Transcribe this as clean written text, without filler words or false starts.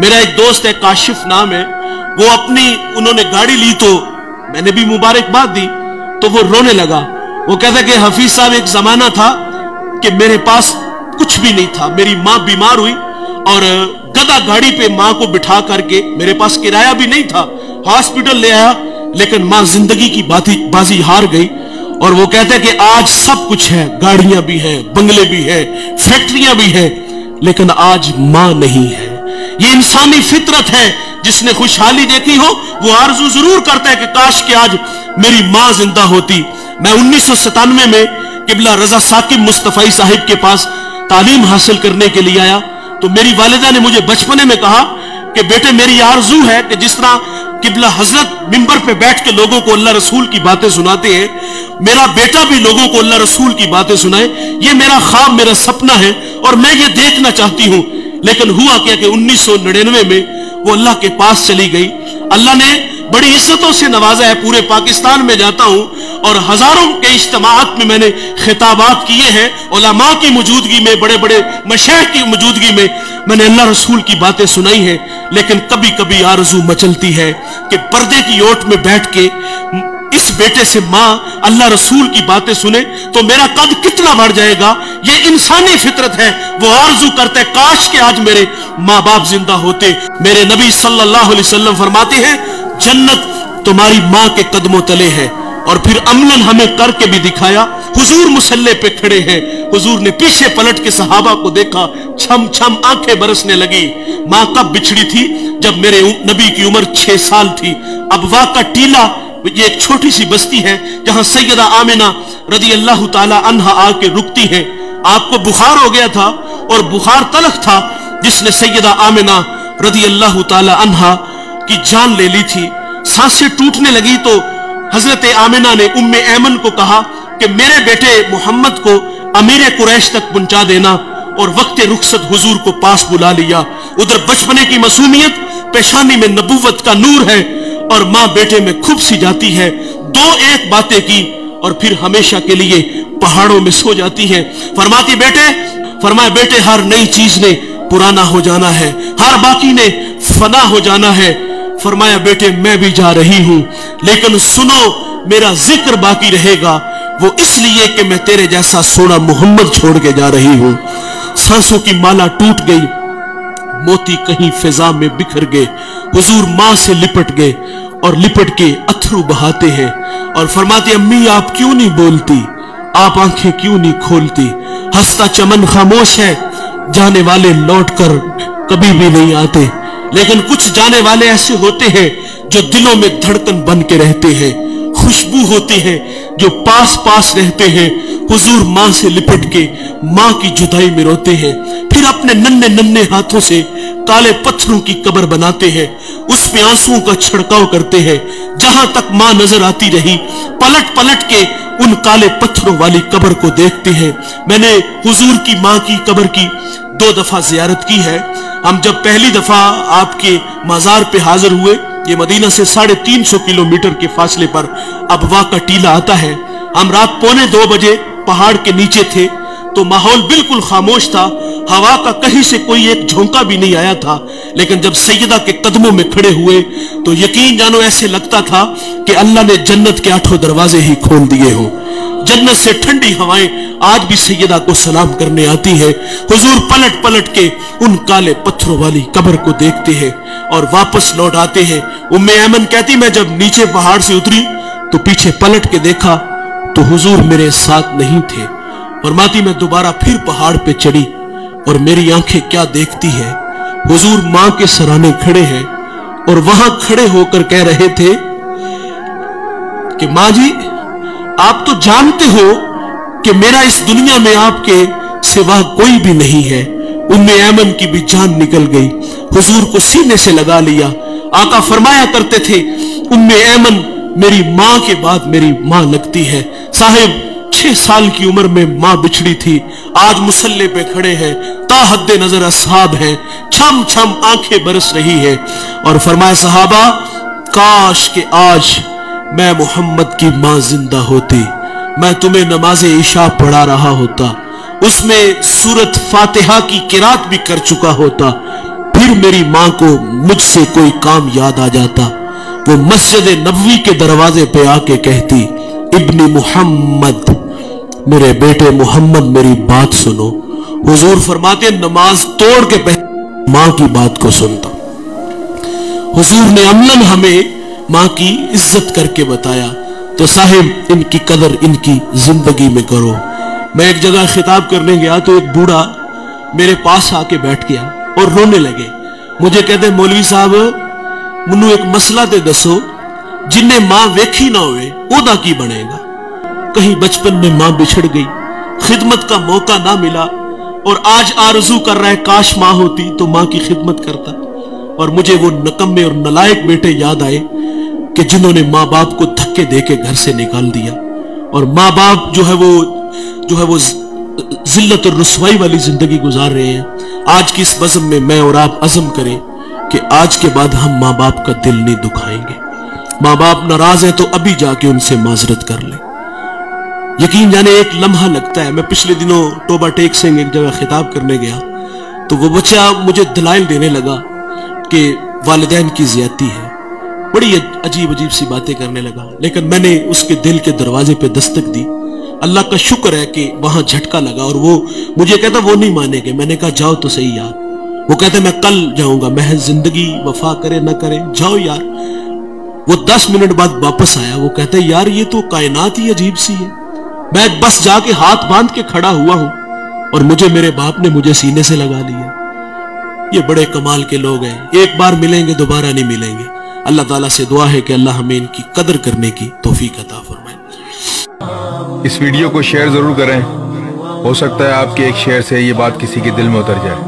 मेरा एक दोस्त है, काशिफ नाम है, वो उन्होंने गाड़ी ली तो मैंने भी मुबारकबाद दी, तो वो रोने लगा। वो कहता कि हफीज साहब, एक जमाना था कि मेरे पास कुछ भी नहीं था, मेरी माँ बीमार हुई और गधा गाड़ी पे माँ को बिठा करके, मेरे पास किराया भी नहीं था, हॉस्पिटल ले आया, लेकिन माँ जिंदगी की बाजी हार गई। और वो कहता है कि आज सब कुछ है, गाड़ियां भी हैं, बंगले भी हैं, फैक्ट्रियां भी हैं, लेकिन आज माँ नहीं है। ये इंसानी फितरत है, जिसने खुशहाली देखी हो वो आरज़ू जरूर करता है कि काश कि आज मेरी माँ जिंदा होती। मैं 1997 में किबला रजा साकिब मुस्तफाई साहिब के पास तालीम हासिल करने के लिए आया, तो मेरी वालिदा ने मुझे बचपने में कहा कि बेटे, मेरी आरज़ू है कि जिस तरह किबला हजरत मिंबर पे बैठ के लोगों को अल्लाह रसूल की बातें सुनाते हैं, मेरा बेटा भी लोगों को अल्लाह रसूल की बातें सुनाए। ये मेरा ख्वाब, मेरा सपना है और मैं ये देखना चाहती हूँ। लेकिन हुआ क्या कि 1999 में वो अल्लाह के पास चली गई। अल्लाह ने बड़ी इज्जतों से नवाजा है। पूरे पाकिस्तान में जाता हूँ और हजारों के इज्तिमाअत में मैंने खिताबात किए हैं, उलमा की मौजूदगी में, बड़े बड़े मशाइख की मौजूदगी में मैंने अल्लाह रसूल की बातें सुनाई हैं। लेकिन कभी कभी आरज़ू मचलती है कि पर्दे की ओट में बैठ के इस बेटे से माँ अल्लाह रसूल की बातें सुने तो मेरा कद कितना बढ़ जाएगा। ये इंसानी फितरत है। वो आरज़ू करता है काश के आज मेरे माँ बाप जिंदा होते। मेरे नबी सल्लल्लाहु अलैहि वसल्लम फरमाते हैं, जन्नत तुम्हारी माँ के कदमों तले है। और फिर अमलन हमें करके भी दिखाया। हुजूर मुसल्ले पे खड़े हैं, हुजूर ने पीछे पलट के सहाबा को देखा, छम छम आंखें बरसने लगी। माँ कब बिछड़ी थी? जब मेरे नबी की उम्र 6 साल थी। अबवा का टीला, ये एक छोटी सी बस्ती है जहां सैयदा आमिना रदी अल्लाह ताला अन्हा आके रुकती है। आपको बुखार हो गया था और बुखार तलख था जिसने सैयदा आमिना रदी अल्लाह ताला अन्हा की जान ले ली थी। सांसें टूटने लगी तो हजरत आमिना ने उम्मे ऐमन को कहा कि मेरे बेटे मोहम्मद को अमीर कुरैश तक पहुंचा देना। और वक्त रुखसत हुजूर को पास बुला लिया। उधर बचपने की मासूमियत, पेशानी में नबुव्वत का नूर है और माँ बेटे में खूब सी जाती है। 2-1 बातें की और फिर हमेशा के लिए पहाड़ों में सो जाती है। फरमाती बेटे हर नई चीज ने पुराना हो जाना है, हर बाकी ने फना हो जाना है। फरमाया बेटे मैं भी जा रही हूं, लेकिन सुनो मेरा जिक्र बाकी रहेगा, वो इसलिए कि मैं तेरे जैसा सोना मोहम्मद छोड़ के जा रही हूं। सांसों की माला टूट गई, मोती कहीं फिजा में बिखर गए। हुजूर मां से लिपट गए और लिपट के अथरू बहाते हैं और फरमाते अम्मी आप क्यों नहीं बोलती, आप आंखें क्यों नहीं खोलती। हंसता चमन खामोश है, जाने वाले लौट कर कभी भी नहीं आते। लेकिन कुछ जाने वाले ऐसे होते हैं जो दिलों में धड़कन बन के रहते हैं, खुशबू होते हैं जो पास पास रहते हैं। हुजूर मां से लिपट के मां की जुदाई में रोते हैं, फिर अपने नन्हे नन्हे हाथों से काले पत्थरों की कब्र बनाते हैं, उस पे आंसुओं का छिड़काव करते हैं। जहां तक मां नजर आती रही पलट पलट के उन काले पत्थरों वाली कब्र को देखते हैं। मैंने हुजूर की मां की कब्र की 2 दफा जियारत की है। हम जब पहली दफा आपके मजार पे हाजिर हुए, ये मदीना से 350 किलोमीटर के फासले पर अबवा का टीला आता है। हम रात 1:45 बजे पहाड़ के नीचे थे तो माहौल बिल्कुल खामोश था, हवा का कहीं से कोई एक झोंका भी नहीं आया था। लेकिन जब सैयदा के कदमों में खड़े हुए तो यकीन जानो ऐसे लगता था कि अल्लाह ने जन्नत के 8 दरवाजे ही खोल दिए हो। जन्नत से ठंडी हवाएं आज भी सैयदा को सलाम करने आती है। हुजूर पलट पलट के उन काले पत्थरों वाली कब्र को देखते हैं और वापस लौट आते हैं। उम्मे ऐमन कहती मैं जब नीचे पहाड़ से उतरी तो पीछे पलट के देखा तो हुजूर मेरे साथ नहीं थे। फरमाती मैं दोबारा फिर पहाड़ पे चढ़ी और मेरी आंखें क्या देखती है, हुजूर मां के सराने खड़े हैं और वहां खड़े होकर कह रहे थे कि मां जी आप तो जानते हो कि मेरा इस दुनिया में आपके सिवा कोई भी नहीं है। उम्मे ऐमन की भी जान निकल गई, हुजूर को सीने से लगा लिया। आका फरमाया करते थे उम्मे ऐमन मेरी मां के बाद मेरी मां लगती है। साहिब 6 साल की उम्र में मां बिछड़ी थी, आज मुसल्ले पे खड़े हैं, ताहद्दे नजर असहाब हैं, छम छम आंखें बरस रही है। और फरमाया सहाबा काश के आज मैं मोहम्मद की मां जिंदा होती, मैं तुम्हें नमाज इशा पढ़ा रहा होता, उसमें सूरत फातिहा की किरात भी कर चुका होता, फिर मेरी माँ को मुझसे कोई काम याद आ जाता, वो मस्जिद नबवी के दरवाजे पे आके कहती, इब्नी मुहम्मद, मेरे बेटे मुहम्मद मेरी बात सुनो। हुजूर फरमाते नमाज तोड़ के पहले माँ की बात को सुनता। हुजूर ने अमलन हमें माँ की इज्जत करके बताया, तो साहिब इनकी कदर इनकी जिंदगी में करो। मैं एक जगह खिताब करने गया तो एक बूढ़ा मेरे पास आके बैठ गया और रोने लगे। मुझे कहते मौलवी साहब मनु एक मसला ते दसो, जिन्हें मां वेखी ना होवे ओदा की बनेगा। कहीं बचपन में मां बिछड़ गई, खिदमत का मौका ना मिला और आज आरजू कर रहा है काश मां होती तो मां की खिदमत करता। और मुझे वो नकम्मे और नलायक बेटे याद आए कि जिन्होंने माँ बाप को धक्के देके घर से निकाल दिया, और माँ बाप जो है वो जिल्लत और रुसवाई वाली जिंदगी गुजार रहे हैं। आज की इस बज़म में मैं और आप अज़म करें कि आज के बाद हम माँ बाप का दिल नहीं दुखाएंगे। माँ बाप नाराज हैं तो अभी जाके उनसे माजरत कर लें। यकीन जाने एक लम्हा लगता है। मैं पिछले दिनों टोबा टेक सिंह एक जगह खिताब करने गया तो वो बच्चा मुझे दलाइल देने लगा कि वालिदैन की ज़्यादती है, बड़ी अजीब अजीब सी बातें करने लगा। लेकिन मैंने उसके दिल के दरवाजे पे दस्तक दी। अल्लाह का शुक्र है कि वहां झटका लगा और वो मुझे कहता वो नहीं मानेंगे। मैंने कहा जाओ तो सही यार। वो कहते मैं कल जाऊंगा। मैं जिंदगी वफा करे ना करे जाओ यार। वो 10 मिनट बाद वापस आया। वो कहते यार ये तो कायनात ही अजीब सी है। मैं बस जाके हाथ बांध के खड़ा हुआ हूं और मुझे मेरे बाप ने मुझे सीने से लगा लिया। ये बड़े कमाल के लोग हैं, एक बार मिलेंगे दोबारा नहीं मिलेंगे। अल्लाह ताला से दुआ है कि अल्लाह हमें इनकी कदर करने की तौफीक अता फरमाए। इस वीडियो को शेयर जरूर करें, हो सकता है आपके एक शेयर से ये बात किसी के दिल में उतर जाए।